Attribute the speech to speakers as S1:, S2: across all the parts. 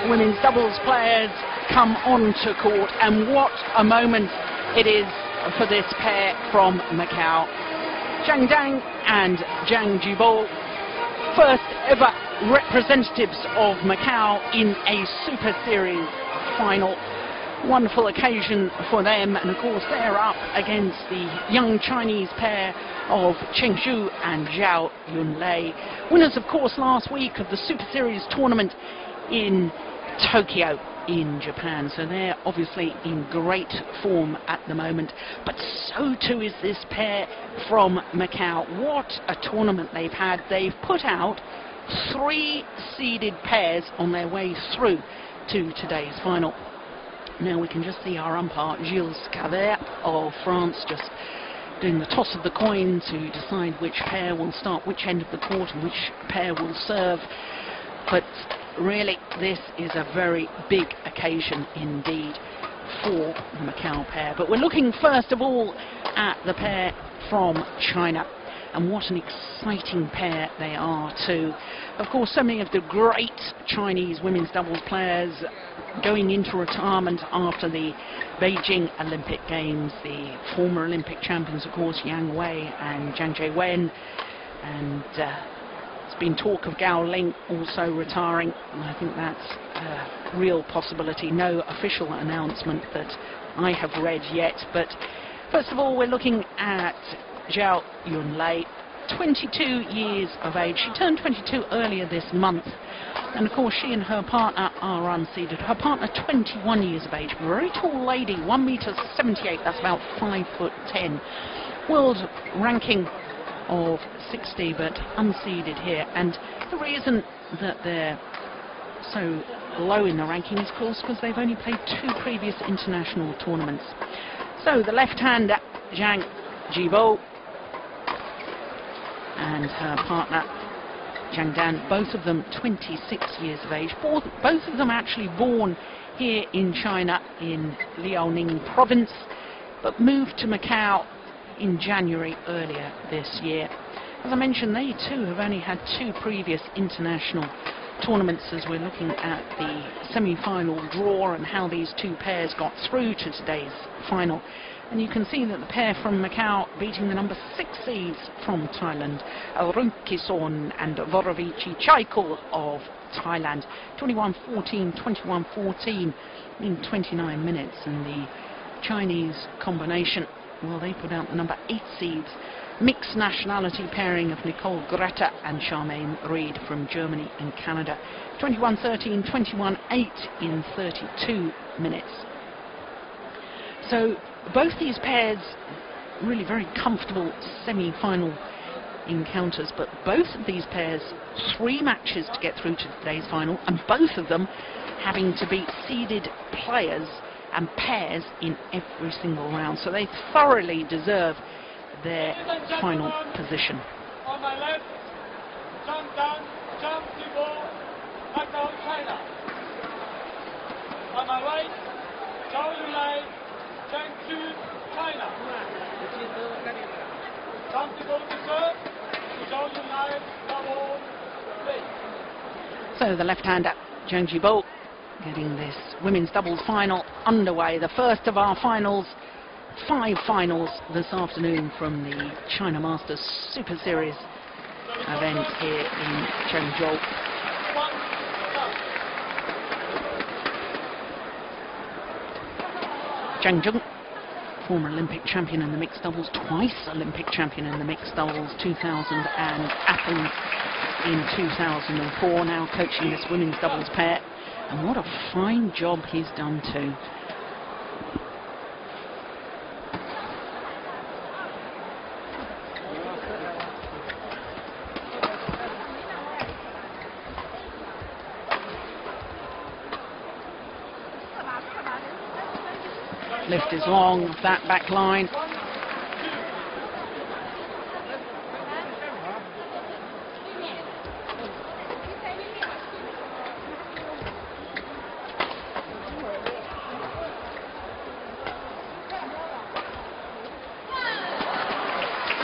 S1: women's doubles players come onto court, and what a moment it is for this pair from Macau. Zhang and Zhibo, first ever representatives of Macau in a Super Series final. Wonderful occasion for them, and of course they're up against the young Chinese pair of Cheng Shu and ZHAO Yunlei, winners of course last week of the Super Series tournament in Tokyo in Japan. So they're obviously in great form at the moment, but so too is this pair from Macau. What a tournament they've had. They've put out 3 seeded pairs on their way through to today's final. Now we can just see our umpire Gilles Cadet of France just doing the toss of the coin to decide which pair will start which end of the court and which pair will serve. But really, this is a very big occasion indeed for the Macau pair. But we're looking first of all at the pair from China, and what an exciting pair they are too. Of course, so many of the great Chinese women's doubles players going into retirement after the Beijing Olympic Games. The former Olympic champions, of course, Yang Wei and Zhang Jiewen, and there's been talk of Gao Ling also retiring, and I think that's a real possibility. No official announcement that I have read yet, but first of all we're looking at ZHAO Yunlei, 22 years of age. She turned 22 earlier this month, and of course she and her partner are unseeded. Her partner 21 years of age, very tall lady, 1.78 m, that's about 5'10". World ranking of 60, but unseeded here, and the reason that they're so low in the ranking is of course because they've only played 2 previous international tournaments. So the left-hander Zhang Zhibo and her partner Zhang, both of them 26 years of age. Both of them actually born here in China in Liaoning province, but moved to Macau in January earlier this year. As I mentioned, they too have only had 2 previous international tournaments, as we're looking at the semi-final draw and how these 2 pairs got through to today's final. And you can see that the pair from Macau beating the number 6 seeds from Thailand, Runkison and Vorovici Chaikul of Thailand, 21-14, 21-14 in 29 minutes. And the Chinese combination, well, they put out the number 8 seeds, mixed nationality pairing of Nicole Greta and Charmaine Reed from Germany and Canada, 21-13, 21-8 in 32 minutes. So both these pairs really very comfortable semi-final encounters, but both of these pairs 3 matches to get through to today's final, and both of them having to beat seeded players and pairs in every single round. So they thoroughly deserve their final position.
S2: On my left, Zhang Zhibo, Macau, China. On my right, ZHAO Yunlei, Cheng Shu, China. Zhang Zhibo to serve, ZHAO Yunlei double play.
S1: So the left-hander Zhang Zhibo getting this women's doubles final underway, the first of our finals. 5 finals this afternoon from the China Masters Super Series event here in Zhengzhou. Zhang Jung, former Olympic champion in the mixed doubles, twice Olympic champion in the mixed doubles, 2000 and Athens in 2004, now coaching this women's doubles pair, and what a fine job he's done too. Lift is long off that back line.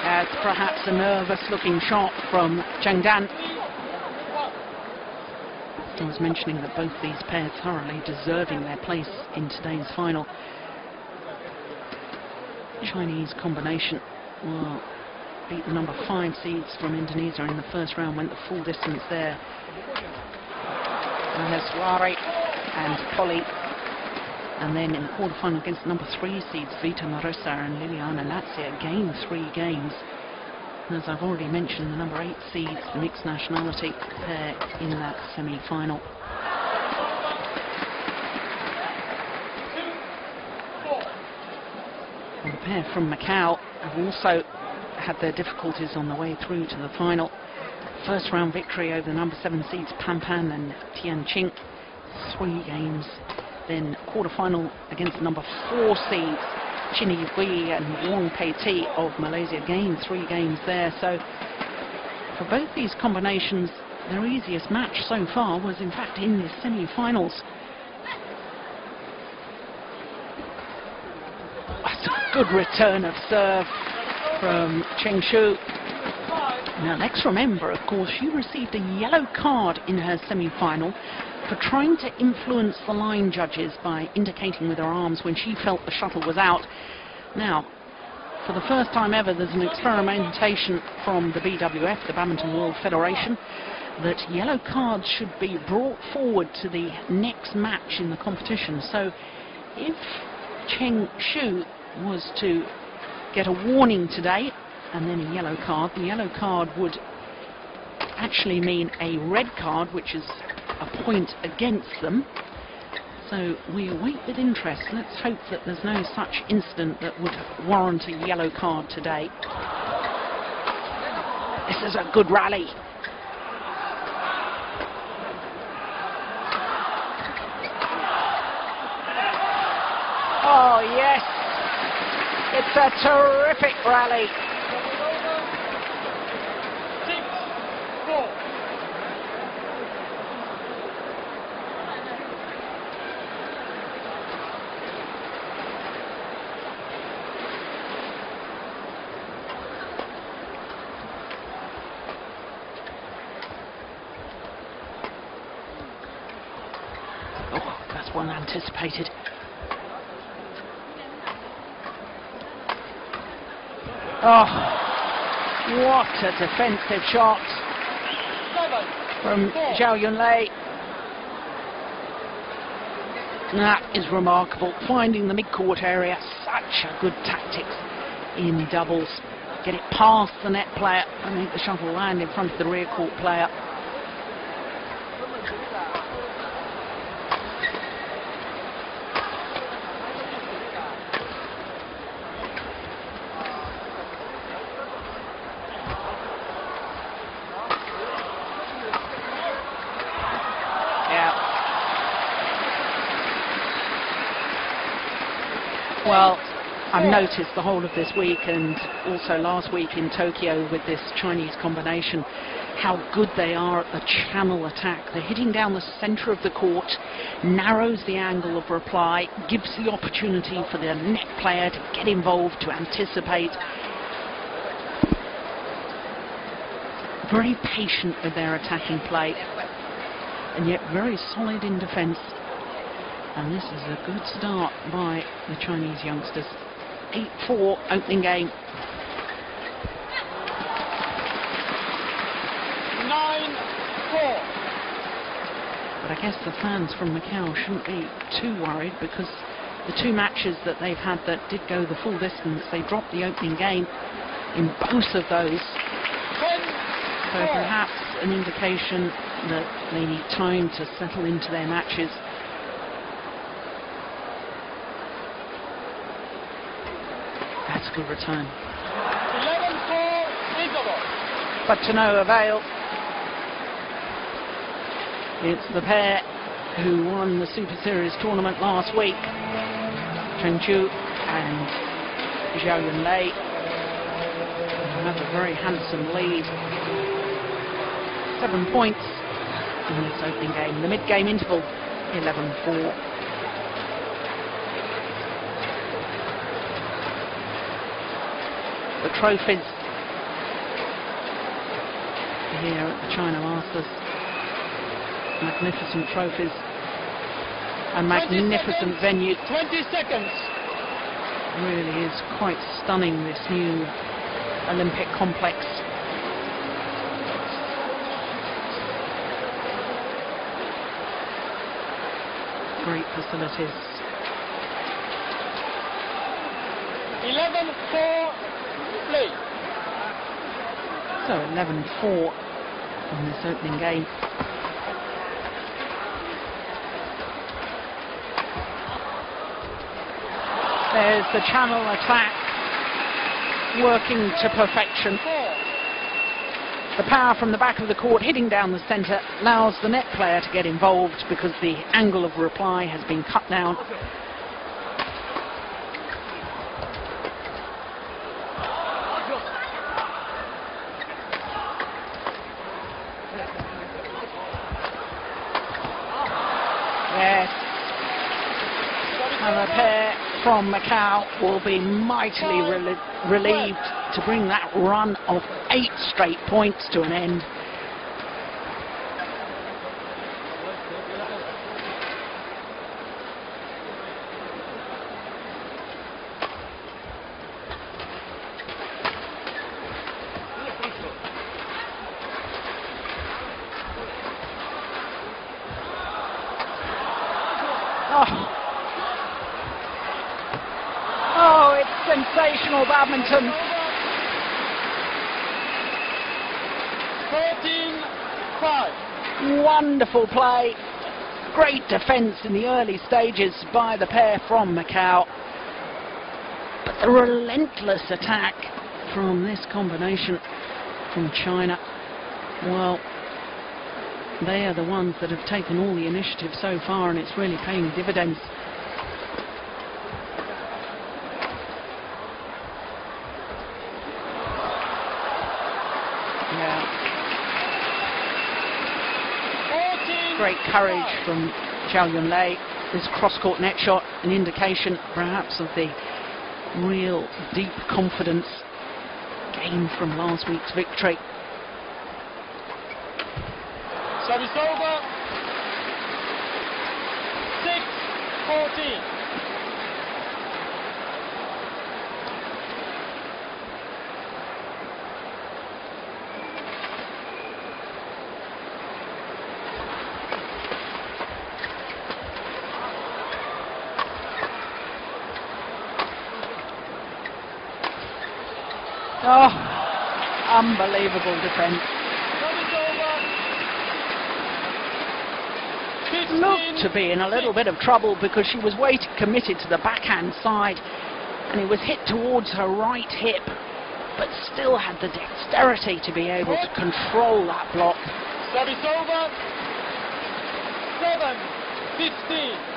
S1: That's perhaps a nervous looking shot from Zhang Dan. As was mentioning that both these pairs thoroughly deserving their place in today's final. Chinese combination will beat the number 5 seeds from Indonesia in the first round, went the full distance there. Maheswari and Polly. And then in the quarterfinal against the number 3 seeds, Vita Marosa and Liliana Lazia, gained 3 games. And as I've already mentioned, the number 8 seeds, the mixed nationality pair in that semi-final. And the pair from Macau have also had their difficulties on the way through to the final. First round victory over the number 7 seeds Pan Pan and Tian Qing, 3 games. Then quarterfinal against the number 4 seeds Chin Yui and Wong Pei Ti of Malaysia, gained 3 games there. So for both these combinations, their easiest match so far was in fact in the semi-finals. That's a good return of serve from Cheng Shu. Now let's remember, of course, she received a yellow card in her semi-final for trying to influence the line judges by indicating with her arms when she felt the shuttle was out. Now, for the first time ever, there's an experimentation from the BWF, the Badminton World Federation, that yellow cards should be brought forward to the next match in the competition. So if Cheng Shu was to get a warning today and then a yellow card, the yellow card would actually mean a red card, which is a point against them. So we await with interest. Let's hope that there's no such incident that would warrant a yellow card today. This is a good rally. Oh yes, it's a terrific rally.
S2: 6-4.
S1: Oh, that's one anticipated. Oh, what a defensive shot from ZHAO Yunlei. That is remarkable. Finding the mid-court area, such a good tactics in doubles. Get it past the net player and make the shuttle land in front of the rear court player. Well, I've noticed the whole of this week and also last week in Tokyo with this Chinese combination how good they are at the channel attack. They're hitting down the centre of the court, narrows the angle of reply, gives the opportunity for the net player to get involved, to anticipate. Very patient with their attacking play and yet very solid in defence. And this is a good start by the Chinese youngsters. 8-4 opening game.
S2: 9-4.
S1: But I guess the fans from Macau shouldn't be too worried, because the 2 matches that they've had that did go the full distance, they dropped the opening game in both of those.
S2: 10-4.
S1: So perhaps an indication that they need time to settle into their matches. That's a good return.
S2: 11-4. Zhibo.
S1: But to no avail. It's the pair who won the Super Series tournament last week, Cheng Shu and ZHAO Yunlei, have a very handsome lead. 7 points in this opening game. The mid-game interval, 11-4. The trophies here at the China Masters. Magnificent trophies and magnificent venue.
S2: 20 seconds.
S1: Really is quite stunning, this new Olympic complex. Great facilities.
S2: 11-4 play.
S1: So 11-4 in this opening game. There's the channel attack working to perfection. The power from the back of the court hitting down the centre allows the net player to get involved because the angle of reply has been cut down. Yes. And the pair from Macau will be mightily relieved to bring that run of 8 straight points to an end. Oh, it's sensational badminton.
S2: 14-5.
S1: Wonderful play. Great defence in the early stages by the pair from Macau. But the relentless attack from this combination from China, well, they are the ones that have taken all the initiative so far, and it's really paying dividends. Yeah. Great courage from Zhao Yunlei. This cross-court net shot, an indication perhaps of the real deep confidence gained from last week's victory.
S2: Service over. 6-14.
S1: Oh, unbelievable defence. Looked to be in a little bit of trouble because she was waiting, committed to the backhand side, and it was hit towards her right hip, but still had the dexterity to be able to control that block.
S2: Service over. 7-15.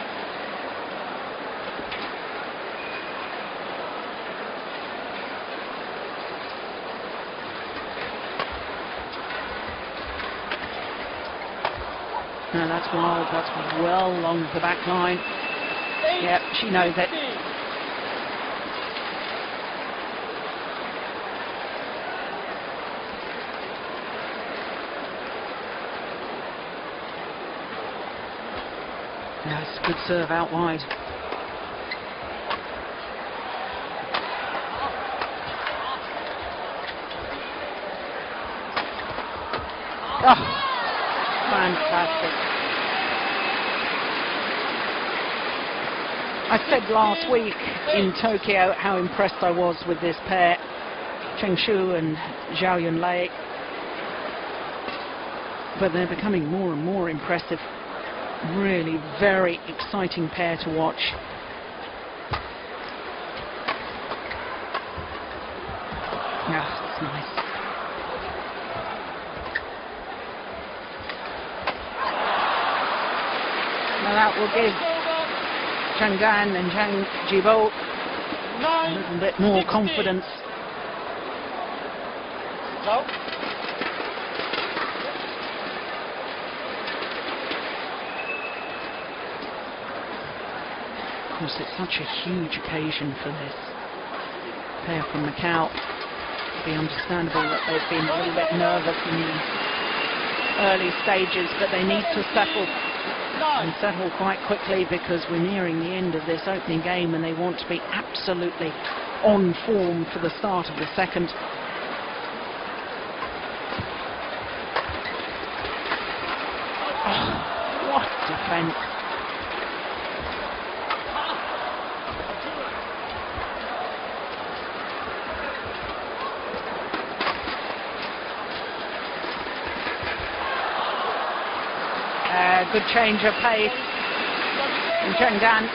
S1: No, that's wild. That's well along the back line. Yep, she knows it. Yes, good serve out wide. Oh, fantastic. I said last week in Tokyo how impressed I was with this pair, Chen Shu and Zhao Yunlei. But they're becoming more and more impressive. Really very exciting pair to watch. Yeah, it's nice. Now that will give Zhang Dan and Zhang Zhibo a little bit more confidence.
S2: No.
S1: Of course, it's such a huge occasion for this pair from Macau. It'd be understandable that they've been a little bit nervous in the early stages, but they need to settle and
S2: 9.
S1: settle quite quickly, because we're nearing the end of this opening game and they want to be absolutely on form for the start of the second. Oh, what defence. Good change of pace from Zhang Dan.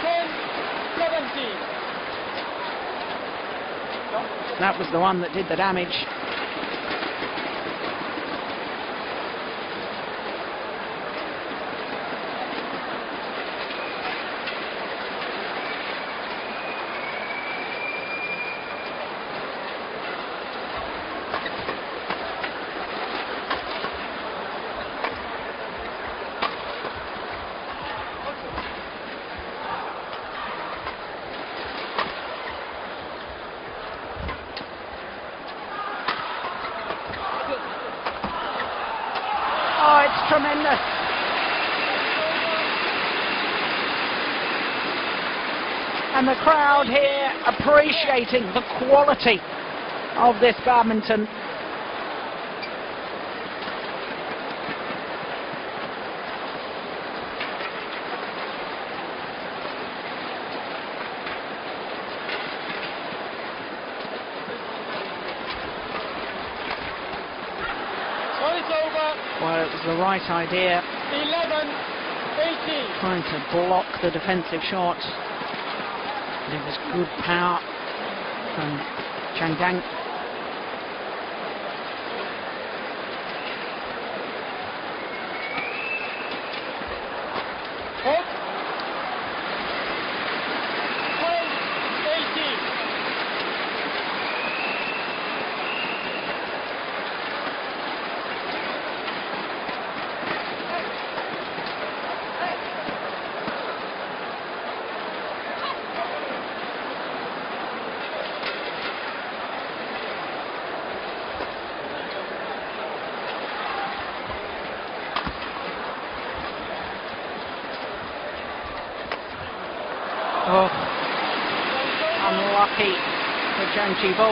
S2: 10-17.
S1: That was the one that did the damage. Oh, it's tremendous. And the crowd here appreciating the quality of this badminton. Well, it was the right idea.
S2: 11-18.
S1: Trying to block the defensive shot. It was good power from Zhang Dan.
S2: Hook. 12-18.
S1: Oh, unlucky for Zhibo.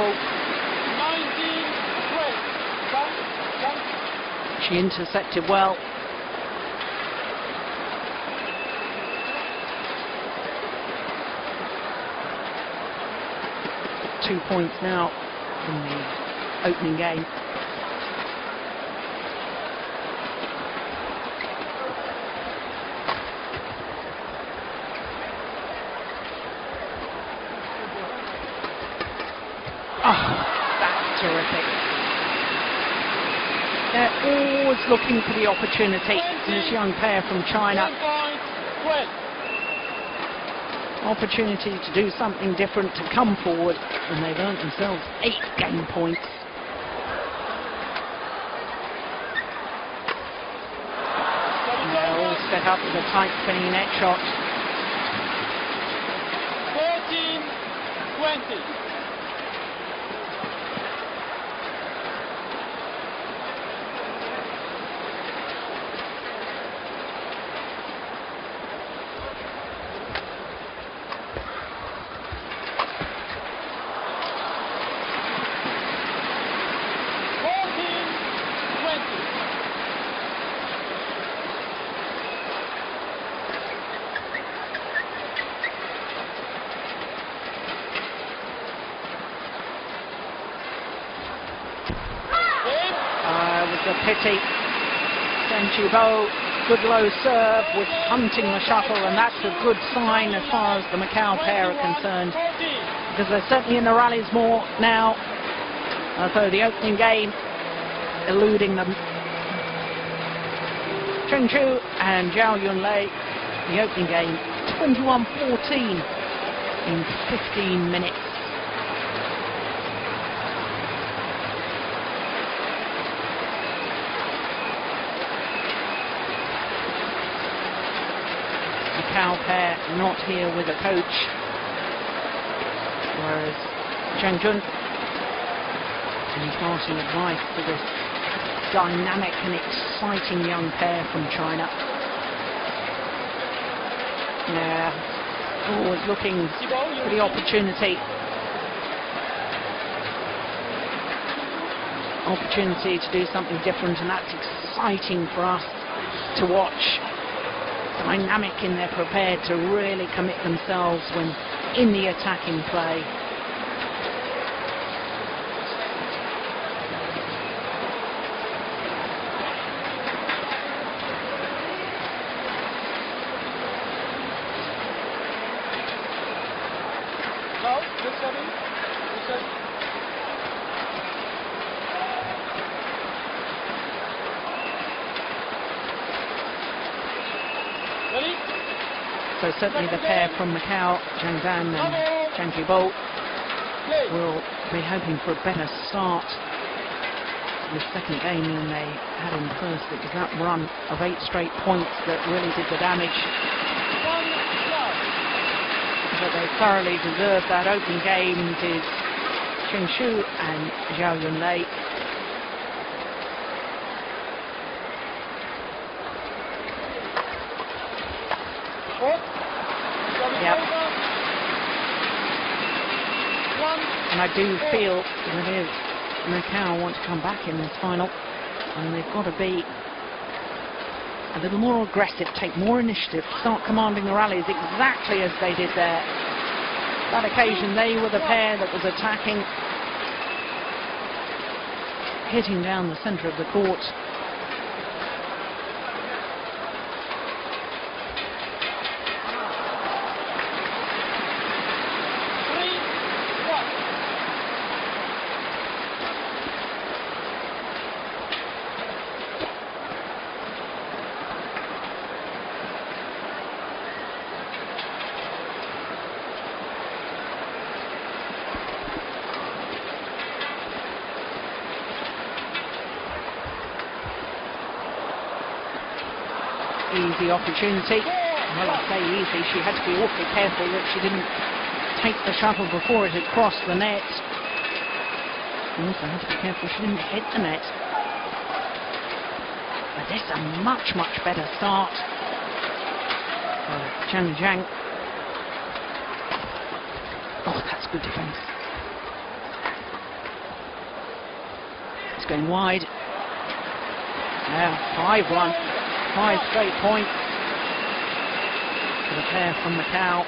S2: 19-12.
S1: She intercepted well. Two points now from the opening game. Oh, that's terrific. They're always looking for the opportunity. This young pair from China.
S2: 12.
S1: Opportunity to do something different, to come forward, and they've earned themselves 8 game points. And they're all set up with a tight spinning net shot.
S2: 13-20.
S1: A pity. Zhibo, good low serve, was hunting the shuttle, and that's a good sign as far as the Macau pair are concerned, because they're certainly in the rallies more now. So the opening game eluding them. Cheng Chu and ZHAO Yunlei, the opening game 21-14 in 15 minutes. Macau pair not here with a coach, whereas Zhang Jun and Any passing advice for this dynamic and exciting young pair from China? Yeah, always looking for the opportunity. Opportunity to do something different, and that's exciting for us to watch. Dynamic in their prepared to really commit themselves when in the attacking play. So certainly the pair from Macau, Zhang and Zhang will be hoping for a better start the second game than they had in the first. It was that run of 8 straight points that really did the damage. But they thoroughly deserved that opening game. It is Shu and ZHAO Yunlei. Yep. And I do feel that if Macau want to come back in this final, and they've got to be a little more aggressive, take more initiative, start commanding the rallies exactly as they did there. That occasion they were the pair that was attacking, hitting down the centre of the court. Easy opportunity. Well, I say easy, she had to be awfully careful that she didn't take the shuttle before it had crossed the net. And also had to be careful she didn't hit the net. But this is a much, much better start for Zhang. Oh, that's good defence. It's going wide. Now, 5-1. 5 straight points for the pair from Macau.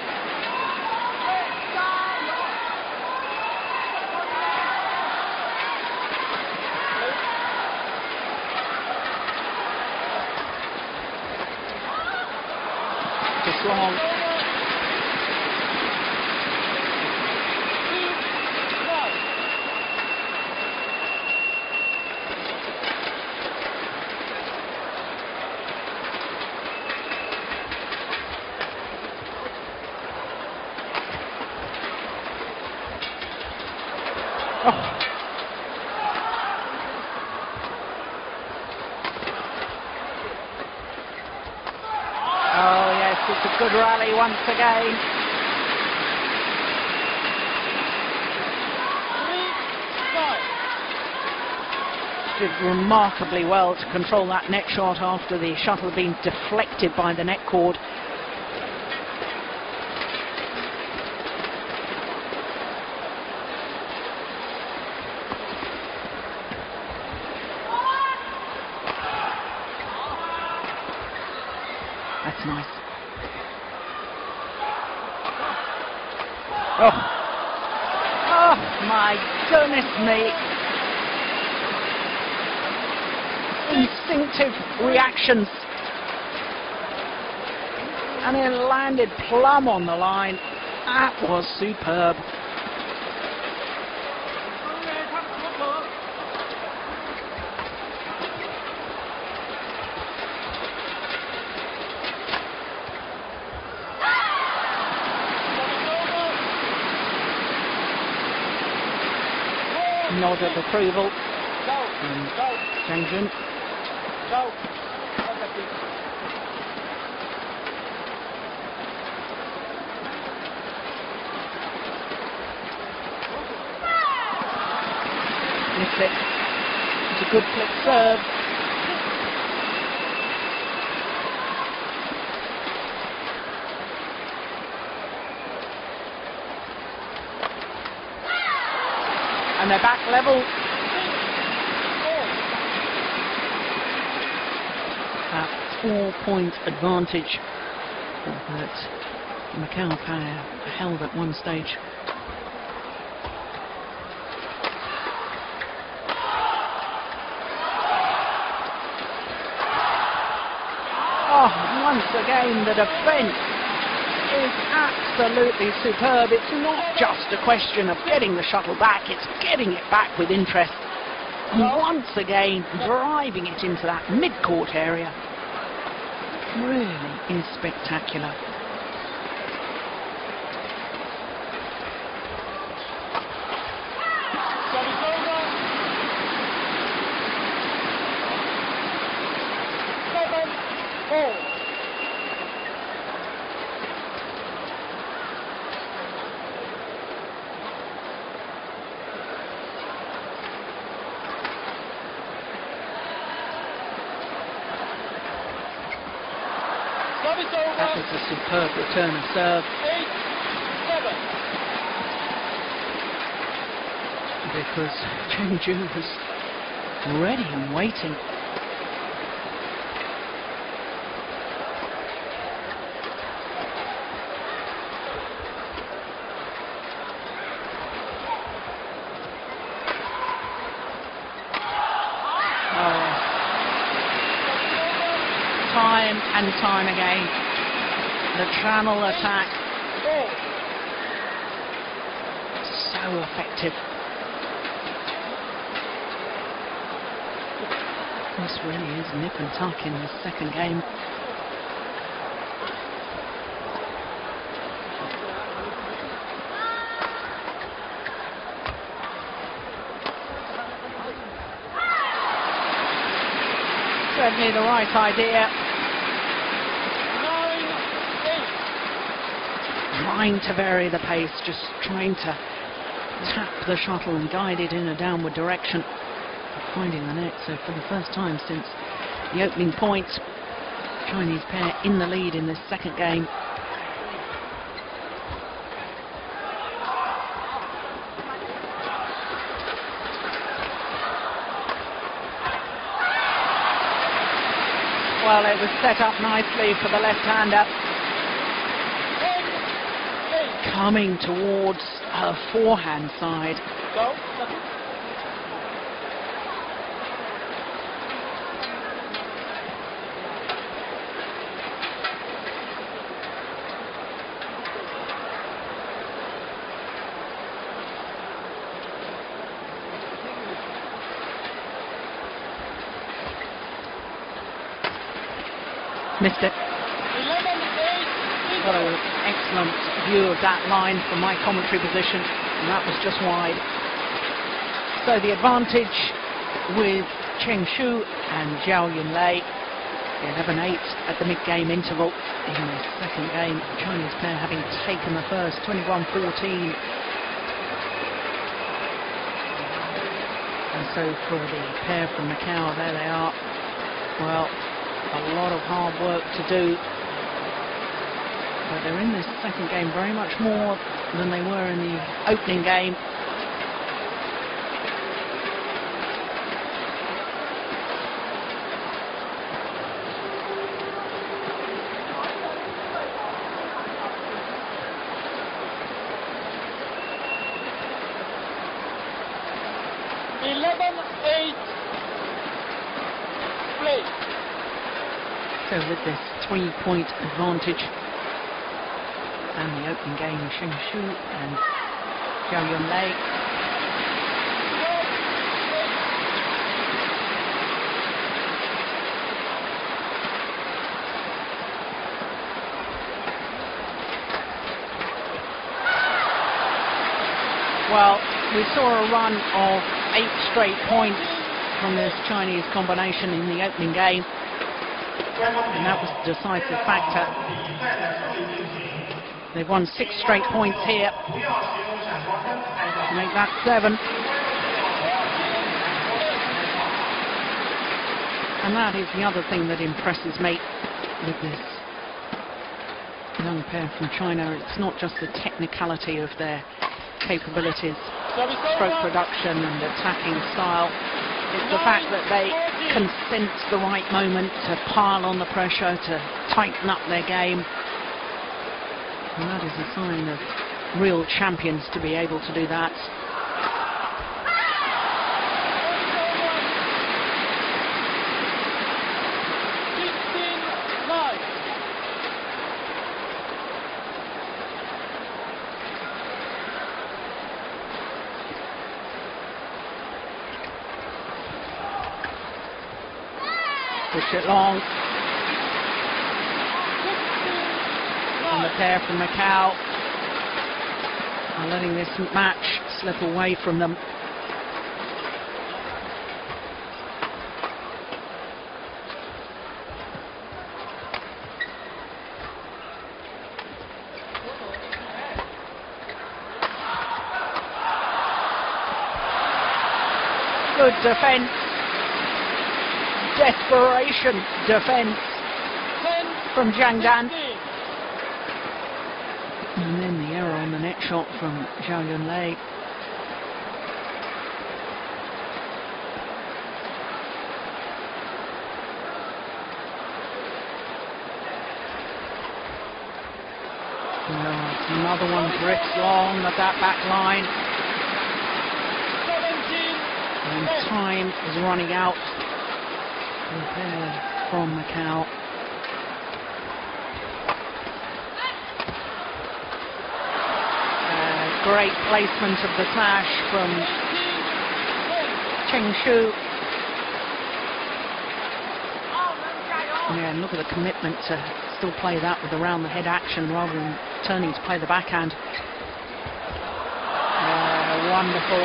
S1: Just long. Oh yes, it's a good rally once again. Did remarkably well to control that net shot after the shuttle being deflected by the net cord. That's nice. Oh my goodness me. Instinctive reactions. And it landed plumb on the line. That was superb. Nod of approval from Zhang Jun. it. It's a good flick serve. And they're back level. That 4-point advantage that Macau pair held at one stage. Oh, once again the defence is absolutely superb. It's not just a question of getting the shuttle back, it's getting it back with interest. And once again, driving it into that mid-court area. Really is spectacular. That was a superb return of serve. 8-7. Because Cheng Ju was ready and waiting. Time and time again, the channel attack, so effective. This really is nip and tuck in the second game. Certainly the right idea.
S2: 9-8.
S1: Trying to vary the pace, just trying to tap the shuttle and guide it in a downward direction, finding the net. So for the first time since the opening point, Chinese pair in the lead in this second game. Well, it was set up nicely for the left-hander. Coming towards her forehand side.
S2: Go.
S1: Missed it.
S2: 11-8.
S1: Got an excellent view of that line from my commentary position, and that was just wide. So the advantage with Cheng Shu and Zhao Yunlei, 11-8 at the mid-game interval in the second game. The Chinese pair having taken the first, 21-14. And so for the pair from Macau, there they are. Well, a lot of hard work to do, but they're in this second game very much more than they were in the opening game. So with this 3-point advantage and the opening game, Cheng Shu and Zhao Yunlei. Well, we saw a run of 8 straight points from this Chinese combination in the opening game. And that was the decisive factor. They've won 6 straight points here to make that 7. And that is the other thing that impresses me with this young pair from China. It's not just the technicality of their capabilities, stroke production and attacking style. It's the fact that they can sense the right moment to pile on the pressure, to tighten up their game. And that is a sign of real champions to be able to do that. Push it long. And the pair from Macau are letting this match slip away from them. Good defense. Desperation defense from Zhang. And then the error on the net shot from Zhao Yunlei. Another one drifts long at that back line. And time is running out. From Macau. Great placement of the smash from Cheng Shu. Yeah, and look at the commitment to still play that with around the head action rather than turning to play the backhand. Wonderful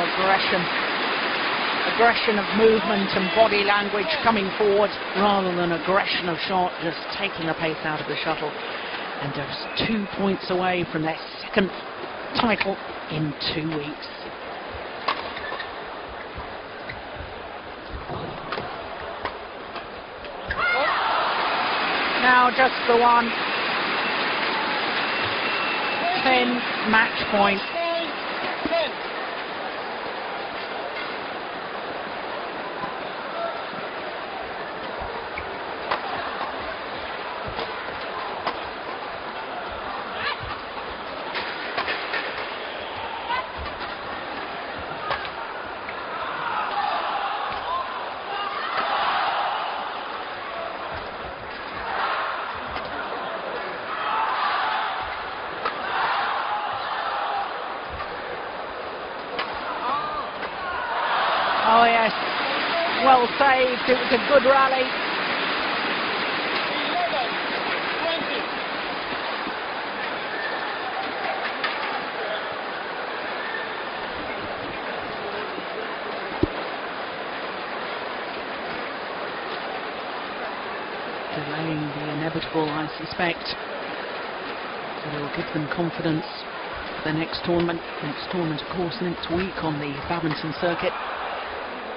S1: aggression of movement and body language coming forward rather than aggression of shot, just taking the pace out of the shuttle. And just 2 points away from their second title in 2 weeks. Now just the one. 10 match points. Oh yes, well saved, it was a good rally. Delaying the inevitable, I suspect. It will give them confidence for the next tournament. Next tournament, of course, next week on the badminton circuit.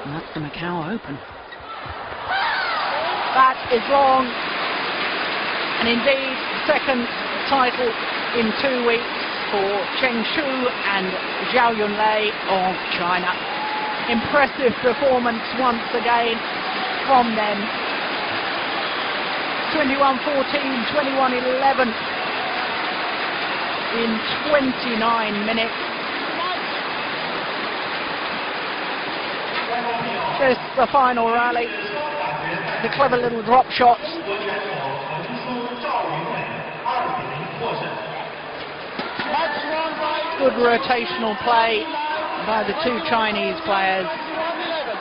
S1: And that's the Macau Open. That is long. And indeed, second title in 2 weeks for Cheng Shu and Zhao Yunlei of China. Impressive performance once again from them. 21-14, 21-11 in 29 minutes. This is the final rally. The clever little drop shots. Good rotational play by the two Chinese players.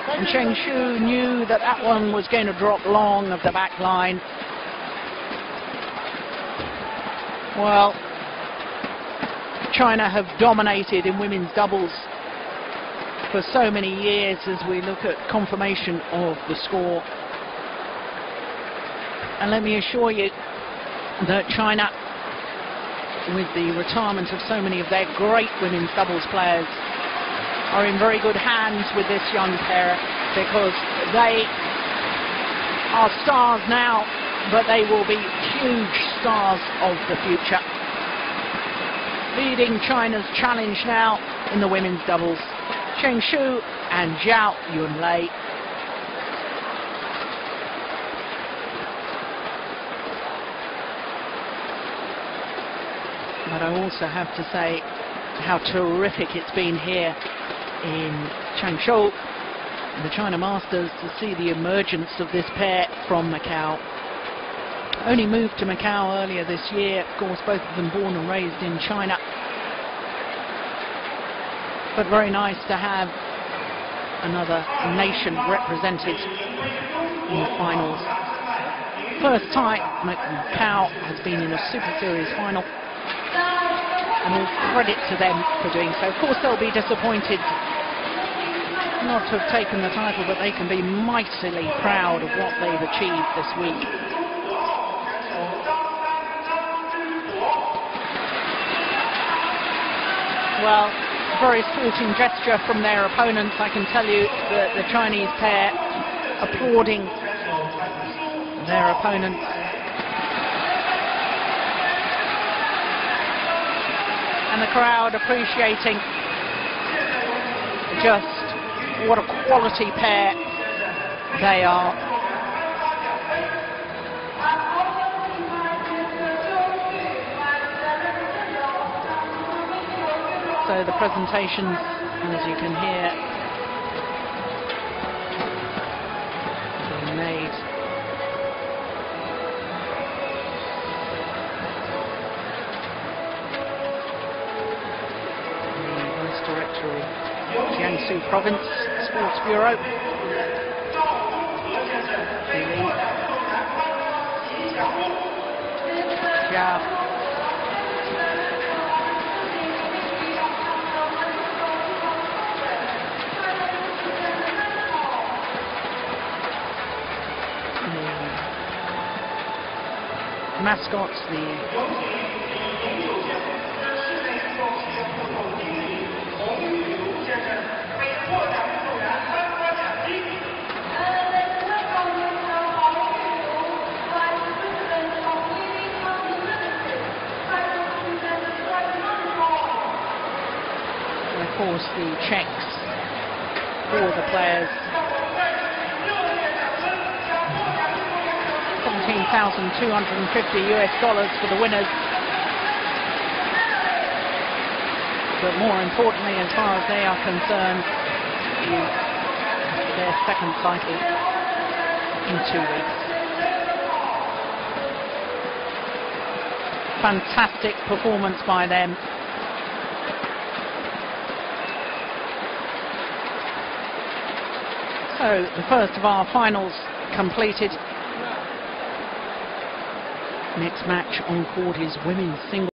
S1: And Cheng Shu knew that that one was going to drop long of the back line. Well, China have dominated in women's doubles for so many years as we look at confirmation of the score. And let me assure you that China, with the retirement of so many of their great women's doubles players, are in very good hands with this young pair, because they are stars now, but they will be huge stars of the future. Leading China's challenge now in the women's doubles, Shu CHENG and ZHAO Yunlei. But I also have to say how terrific it's been here in Changsha, the China Masters, to see the emergence of this pair from Macau. Only moved to Macau earlier this year, of course, both of them born and raised in China. But very nice to have another nation represented in the finals. First time Macau has been in a Super Series final, and all credit to them for doing so. Of course, they'll be disappointed not to have taken the title, but they can be mightily proud of what they've achieved this week. Well, very sporting gesture from their opponents. I can tell you that the Chinese pair applauding their opponents. And the crowd appreciating just what a quality pair they are. So the presentations, as you can hear, being made. Director of Jiangsu Province Sports Bureau. ZHAO. The mascots, of course, the checks for the players. $17,250 US for the winners. But more importantly, as far as they are concerned, is their second title in 2 weeks. Fantastic performance by them. So the first of our finals completed. Next match on court is women's singles.